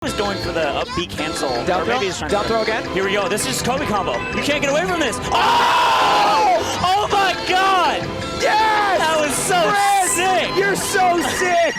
was going for the up B cancel. Down throw, down throw again. Here we go. This is Kobe combo. You can't get away from this. Oh! Oh my God! Yes! That was so sick! You're so sick!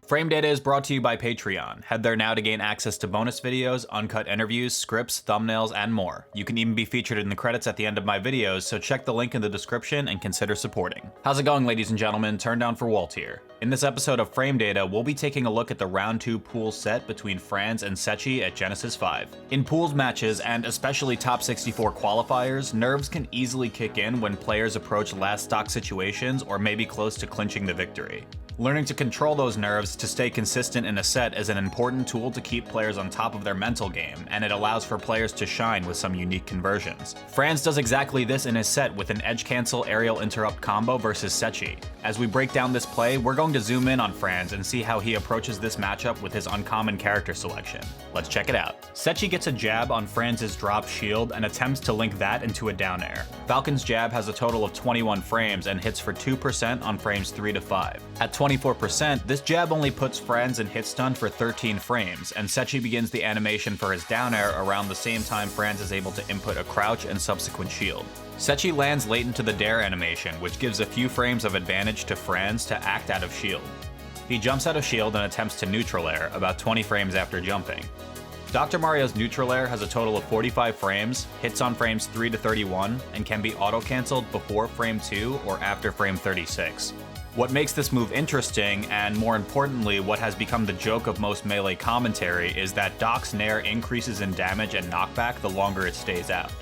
Frame Data is brought to you by Patreon. Head there now to gain access to bonus videos, uncut interviews, scripts, thumbnails, and more. You can even be featured in the credits at the end of my videos, so check the link in the description and consider supporting. How's it going, ladies and gentlemen? turndownforwalt here. In this episode of Frame Data, we'll be taking a look at the round 2 pool set between Franz and Setchi at Genesis 5. In pools matches, and especially top 64 qualifiers, nerves can easily kick in when players approach last stock situations or maybe close to clinching the victory. Learning to control those nerves to stay consistent in a set is an important tool to keep players on top of their mental game, and it allows for players to shine with some unique conversions. Franz does exactly this in his set with an edge cancel aerial interrupt combo versus Setchi. As we break down this play, we're going to zoom in on Franz and see how he approaches this matchup with his uncommon character selection. Let's check it out. Setchi gets a jab on Franz's drop shield and attempts to link that into a down air. Falcon's jab has a total of 21 frames and hits for 2% on frames 3 to 5. At 24%, this jab only puts Franz in hit stun for 13 frames, and Setchi begins the animation for his down air around the same time Franz is able to input a crouch and subsequent shield. Setchi lands late into the dare animation, which gives a few frames of advantage to Franz to act out of shield. He jumps out of shield and attempts to neutral air, about 20 frames after jumping. Dr. Mario's neutral air has a total of 45 frames, hits on frames 3 to 31, and can be auto-cancelled before frame 2 or after frame 36. What makes this move interesting, and more importantly, what has become the joke of most melee commentary, is that Doc's Nair increases in damage and knockback the longer it stays out.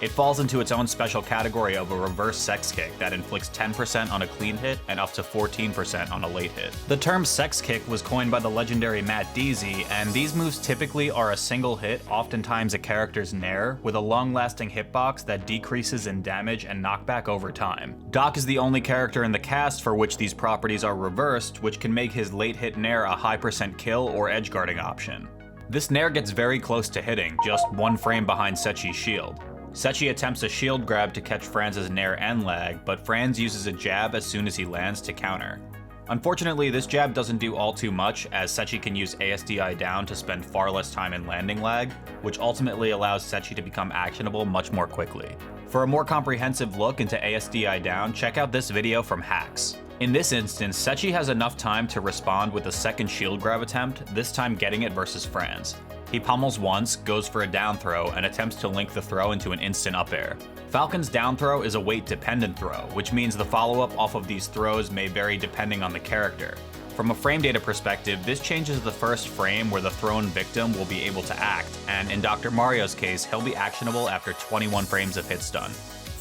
It falls into its own special category of a reverse sex kick that inflicts 10% on a clean hit and up to 14% on a late hit. The term sex kick was coined by the legendary Matt Deasy, and these moves typically are a single hit, oftentimes a character's Nair, with a long-lasting hitbox that decreases in damage and knockback over time. Doc is the only character in the cast for which these properties are reversed, which can make his late hit Nair a high percent kill or edge guarding option. This Nair gets very close to hitting, just 1 frame behind Setchi's shield. Setchi attempts a shield grab to catch Franz's Nair and lag, but Franz uses a jab as soon as he lands to counter. Unfortunately, this jab doesn't do all too much, as Setchi can use ASDI down to spend far less time in landing lag, which ultimately allows Setchi to become actionable much more quickly. For a more comprehensive look into ASDI down, check out this video from Hacks. In this instance, Setchi has enough time to respond with a second shield grab attempt, this time getting it versus Franz. He pummels once, goes for a down throw, and attempts to link the throw into an instant up air. Falcon's down throw is a weight-dependent throw, which means the follow-up off of these throws may vary depending on the character. From a frame data perspective, this changes the first frame where the thrown victim will be able to act, and in Dr. Mario's case, he'll be actionable after 21 frames of hit stun.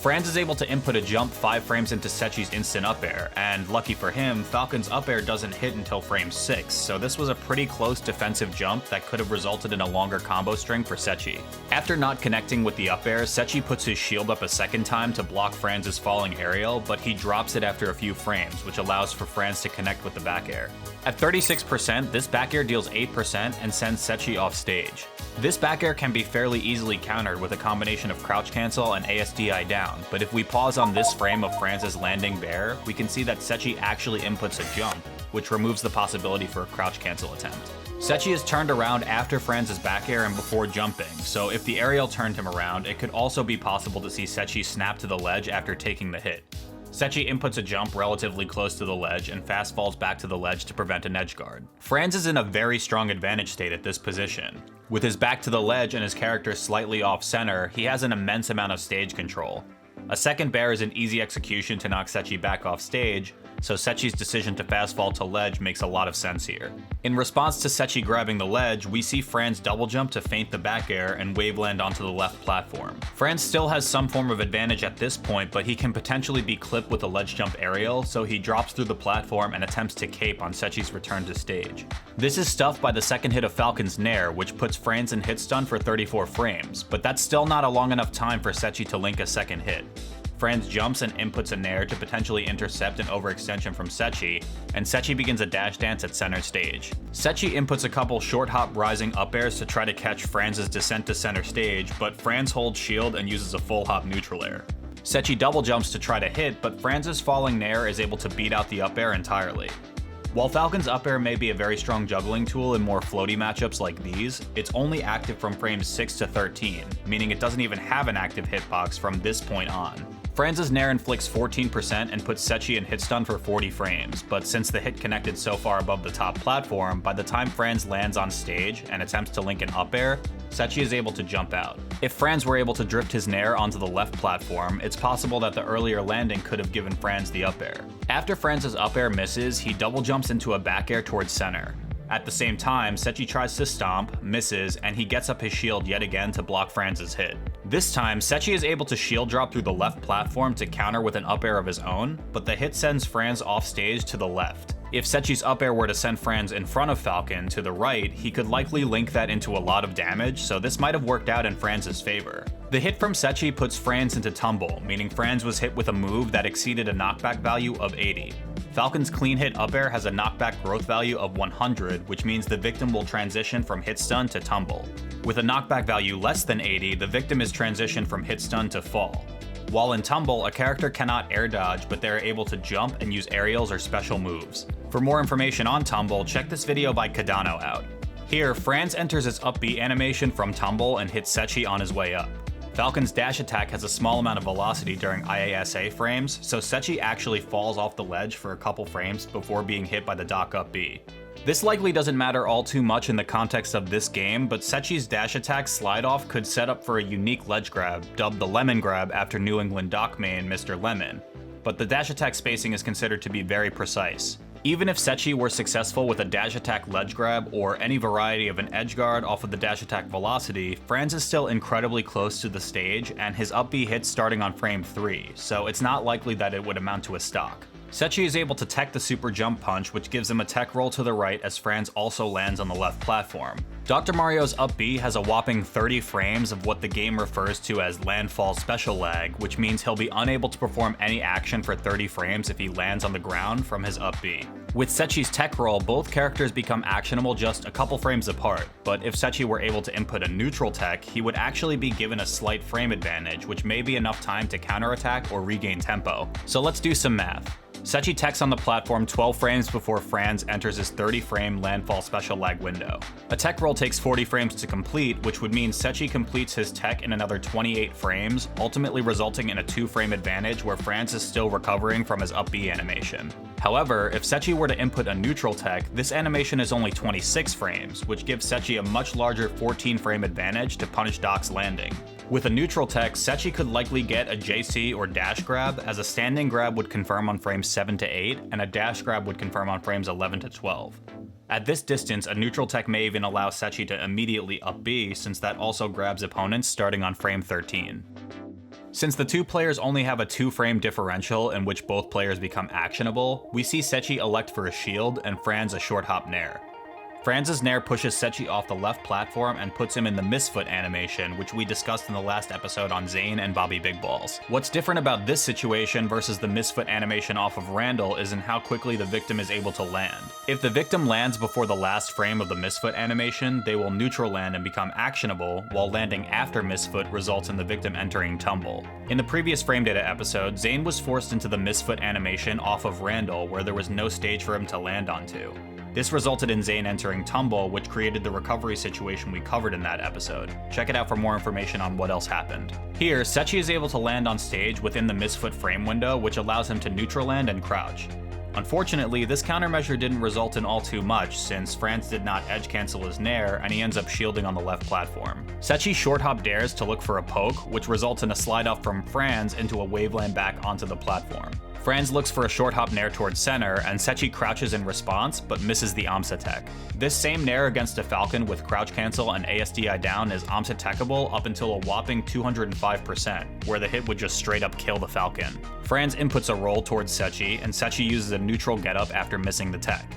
Franz is able to input a jump 5 frames into Setchi's instant up air, and lucky for him, Falcon's up air doesn't hit until frame 6, so this was a pretty close defensive jump that could have resulted in a longer combo string for Setchi. After not connecting with the up air, Setchi puts his shield up a second time to block Franz's falling aerial, but he drops it after a few frames, which allows for Franz to connect with the back air. At 36%, this back air deals 8% and sends Setchi off stage. This back air can be fairly easily countered with a combination of crouch cancel and ASDI down, but if we pause on this frame of Franz's landing bear, we can see that Setchi actually inputs a jump, which removes the possibility for a crouch cancel attempt. Setchi is turned around after Franz's back air and before jumping, so if the aerial turned him around, it could also be possible to see Setchi snap to the ledge after taking the hit. Setchi inputs a jump relatively close to the ledge and fast falls back to the ledge to prevent an edge guard. Franz is in a very strong advantage state at this position. With his back to the ledge and his character slightly off center, he has an immense amount of stage control. A second bear is an easy execution to knock Setchi back off stage, so Setchi's decision to fast fall to ledge makes a lot of sense here. In response to Setchi grabbing the ledge, we see Franz double jump to feint the back air and wave land onto the left platform. Franz still has some form of advantage at this point, but he can potentially be clipped with a ledge jump aerial, so he drops through the platform and attempts to cape on Setchi's return to stage. This is stuffed by the second hit of Falcon's Nair, which puts Franz in hit stun for 34 frames, but that's still not a long enough time for Setchi to link a second hit. Franz jumps and inputs a Nair to potentially intercept an overextension from Setchi, and Setchi begins a dash dance at center stage. Setchi inputs a couple short hop rising up airs to try to catch Franz's descent to center stage, but Franz holds shield and uses a full hop neutral air. Setchi double jumps to try to hit, but Franz's falling Nair is able to beat out the up air entirely. While Falcon's up air may be a very strong juggling tool in more floaty matchups like these, it's only active from frames 6 to 13, meaning it doesn't even have an active hitbox from this point on. Franz's Nair inflicts 14% and puts Setchi in hit stun for 40 frames, but since the hit connected so far above the top platform, by the time Franz lands on stage and attempts to link an up air, Setchi is able to jump out. If Franz were able to drift his Nair onto the left platform, it's possible that the earlier landing could have given Franz the up air. After Franz's up air misses, he double jumps into a back air towards center. At the same time, Setchi tries to stomp, misses, and he gets up his shield yet again to block Franz's hit. This time, Setchi is able to shield drop through the left platform to counter with an up air of his own, but the hit sends Franz off stage to the left. If Setchi's up air were to send Franz in front of Falcon to the right, he could likely link that into a lot of damage, so this might have worked out in Franz's favor. The hit from Setchi puts Franz into tumble, meaning Franz was hit with a move that exceeded a knockback value of 80. Falcon's clean hit up air has a knockback growth value of 100, which means the victim will transition from hit stun to tumble. With a knockback value less than 80, the victim is transitioned from hit stun to fall. While in tumble, a character cannot air dodge, but they are able to jump and use aerials or special moves. For more information on tumble, check this video by Kadano out. Here, Franz enters his up B animation from tumble and hits Setchi on his way up. Falcon's dash attack has a small amount of velocity during IASA frames, so Setchi actually falls off the ledge for a couple frames before being hit by the dock up B. This likely doesn't matter all too much in the context of this game, but Setchi's dash attack slide off could set up for a unique ledge grab, dubbed the Lemon Grab after New England dock main Mr. Lemon, but the dash attack spacing is considered to be very precise. Even if Setchi were successful with a dash attack ledge grab or any variety of an edge guard off of the dash attack velocity, Franz is still incredibly close to the stage and his up B hits starting on frame 3, so it's not likely that it would amount to a stock. Setchi is able to tech the super jump punch, which gives him a tech roll to the right as Franz also lands on the left platform. Dr. Mario's up B has a whopping 30 frames of what the game refers to as landfall special lag, which means he'll be unable to perform any action for 30 frames if he lands on the ground from his up B. With Setchi's tech roll, both characters become actionable just a couple frames apart, but if Setchi were able to input a neutral tech, he would actually be given a slight frame advantage, which may be enough time to counterattack or regain tempo. So let's do some math. Setchi techs on the platform 12 frames before Franz enters his 30-frame landfall special lag window. A tech roll takes 40 frames to complete, which would mean Setchi completes his tech in another 28 frames, ultimately resulting in a 2-frame advantage where Franz is still recovering from his up B animation. However, if Setchi were to input a neutral tech, this animation is only 26 frames, which gives Setchi a much larger 14-frame advantage to punish Doc's landing. With a neutral tech, Setchi could likely get a JC or dash grab, as a standing grab would confirm on frames 7 to 8, and a dash grab would confirm on frames 11 to 12. At this distance, a neutral tech may even allow Setchi to immediately up B, since that also grabs opponents starting on frame 13. Since the two players only have a 2-frame differential in which both players become actionable, we see Setchi elect for a shield and Franz a short hop nair. Franz's nair pushes Setchi off the left platform and puts him in the misfoot animation, which we discussed in the last episode on Zayn and Bobby Big Balls. What's different about this situation versus the misfoot animation off of Randall is in how quickly the victim is able to land. If the victim lands before the last frame of the misfoot animation, they will neutral land and become actionable, while landing after misfoot results in the victim entering tumble. In the previous frame data episode, Zayn was forced into the misfoot animation off of Randall where there was no stage for him to land onto. This resulted in Zayn entering tumble, which created the recovery situation we covered in that episode. Check it out for more information on what else happened. Here, Setchi is able to land on stage within the misfoot frame window, which allows him to neutral land and crouch. Unfortunately, this countermeasure didn't result in all too much, since Franz did not edge cancel his nair and he ends up shielding on the left platform. Setchi short hop dares to look for a poke, which results in a slide off from Franz into a waveland back onto the platform. Franz looks for a short hop nair towards center, and Setchi crouches in response, but misses the AMSA tech. This same nair against a Falcon with crouch cancel and ASDI down is AMSA techable up until a whopping 205%, where the hit would just straight up kill the Falcon. Franz inputs a roll towards Setchi, and Setchi uses a neutral getup after missing the tech.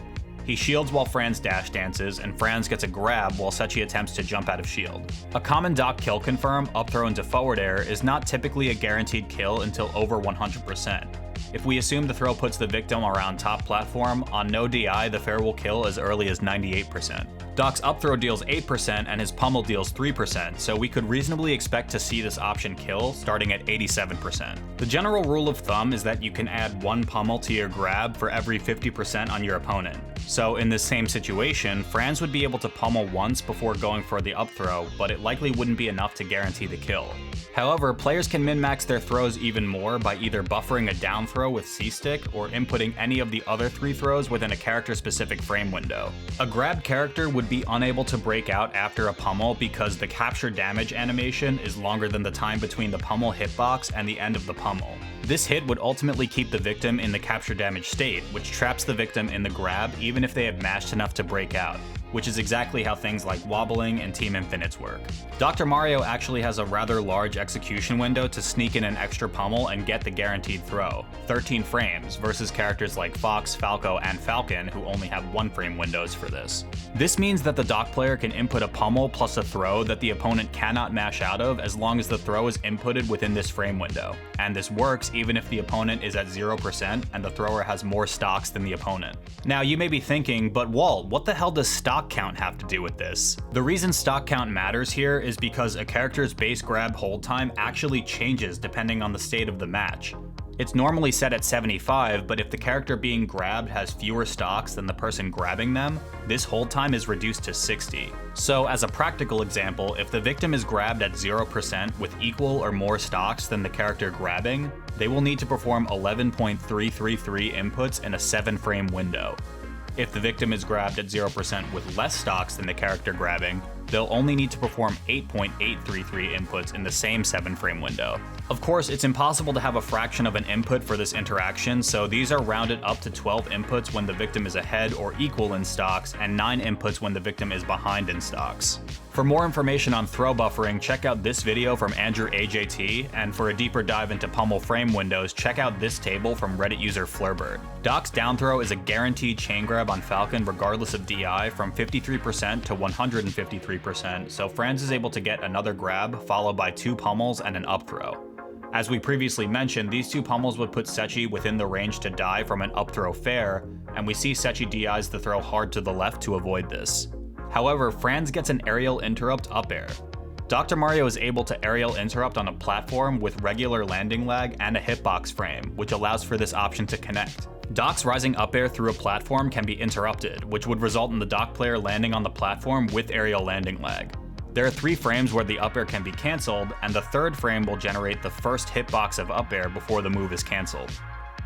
He shields while Franz dash dances, and Franz gets a grab while Setchi attempts to jump out of shield. A common dock kill confirm up throw into forward air is not typically a guaranteed kill until over 100%. If we assume the throw puts the victim around top platform, on no DI the fair will kill as early as 98%. Doc's up throw deals 8% and his pummel deals 3%, so we could reasonably expect to see this option kill starting at 87%. The general rule of thumb is that you can add 1 pummel to your grab for every 50% on your opponent. So in this same situation, Franz would be able to pummel once before going for the up throw, but it likely wouldn't be enough to guarantee the kill. However, players can min-max their throws even more by either buffering a down throw with C-stick or inputting any of the other 3 throws within a character-specific frame window. A grabbed character would be unable to break out after a pummel because the capture damage animation is longer than the time between the pummel hitbox and the end of the pummel. This hit would ultimately keep the victim in the capture damage state, which traps the victim in the grab even if they have mashed enough to break out, which is exactly how things like wobbling and Team Infinites work. Dr. Mario actually has a rather large execution window to sneak in an extra pummel and get the guaranteed throw, 13 frames, versus characters like Fox, Falco, and Falcon who only have 1 frame windows for this. This means that the Doc player can input a pummel plus a throw that the opponent cannot mash out of as long as the throw is inputted within this frame window, and this works even if the opponent is at 0% and the thrower has more stocks than the opponent. Now you may be thinking, but Walt, what the hell does stock count have to do with this? The reason stock count matters here is because a character's base grab hold time actually changes depending on the state of the match. It's normally set at 75, but if the character being grabbed has fewer stocks than the person grabbing them, this hold time is reduced to 60. So as a practical example, if the victim is grabbed at 0% with equal or more stocks than the character grabbing, they will need to perform 11.333 inputs in a 7-frame window. If the victim is grabbed at 0% with less stocks than the character grabbing, they'll only need to perform 8.833 inputs in the same 7-frame window. Of course, it's impossible to have a fraction of an input for this interaction, so these are rounded up to 12 inputs when the victim is ahead or equal in stocks, and 9 inputs when the victim is behind in stocks. For more information on throw buffering, check out this video from Andrew AJT, and for a deeper dive into pummel frame windows, check out this table from Reddit user Flurbird. Doc's down throw is a guaranteed chain grab on Falcon regardless of DI from 53% to 153%, so Franz is able to get another grab followed by 2 pummels and an up throw. As we previously mentioned, these 2 pummels would put Setchi within the range to die from an up throw fair, and we see Setchi DIs the throw hard to the left to avoid this. However, Franz gets an aerial interrupt up air. Dr. Mario is able to aerial interrupt on a platform with regular landing lag and a hitbox frame, which allows for this option to connect. Doc's rising up air through a platform can be interrupted, which would result in the Doc player landing on the platform with aerial landing lag. There are 3 frames where the up air can be cancelled, and the 3rd frame will generate the first hitbox of up air before the move is cancelled.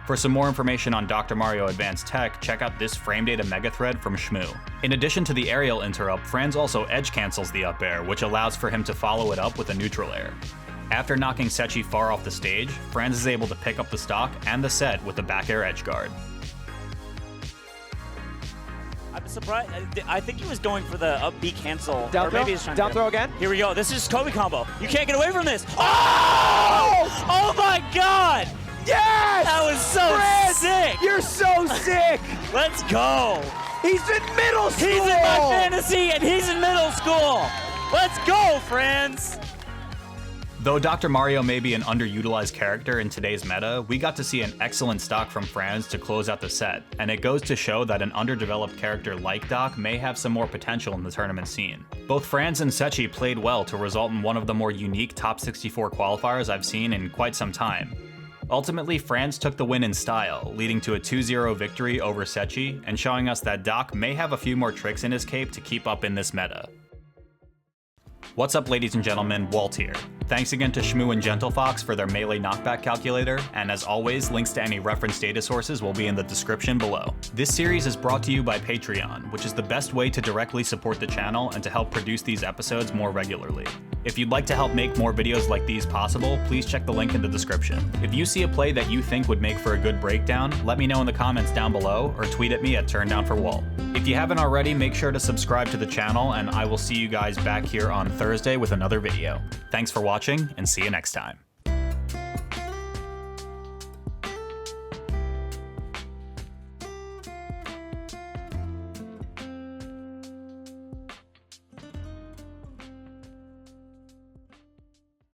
For some more information on Dr. Mario Advanced Tech, check out this frame data megathread from Shmoo. In addition to the aerial interrupt, Franz also edge cancels the up air, which allows for him to follow it up with a neutral air. After knocking Setchi far off the stage, Franz is able to pick up the stock and the set with the back air edge guard. I'm surprised. I think he was going for the up B cancel. Down or throw, maybe he's trying down to throw again. Here we go. This is Kobe combo. You can't get away from this. Oh! Oh my God! Yes! That was so Franz, sick! You're so sick! Let's go! He's in middle school! He's in my fantasy and he's in middle school! Let's go, Franz! Though Dr. Mario may be an underutilized character in today's meta, we got to see an excellent stock from Franz to close out the set, and it goes to show that an underdeveloped character like Doc may have some more potential in the tournament scene. Both Franz and Setchi played well to result in one of the more unique top 64 qualifiers I've seen in quite some time. Ultimately, Franz took the win in style, leading to a 2-0 victory over Setchi, and showing us that Doc may have a few more tricks in his cape to keep up in this meta. What's up, ladies and gentlemen, Walt here. Thanks again to Shmoo and GentleFox for their melee knockback calculator, and as always, links to any reference data sources will be in the description below. This series is brought to you by Patreon, which is the best way to directly support the channel and to help produce these episodes more regularly. If you'd like to help make more videos like these possible, please check the link in the description. If you see a play that you think would make for a good breakdown, let me know in the comments down below or tweet at me at turndownforwalt. If you haven't already, make sure to subscribe to the channel, and I will see you guys back here on Thursday with another video. Thanks for watching, and see you next time.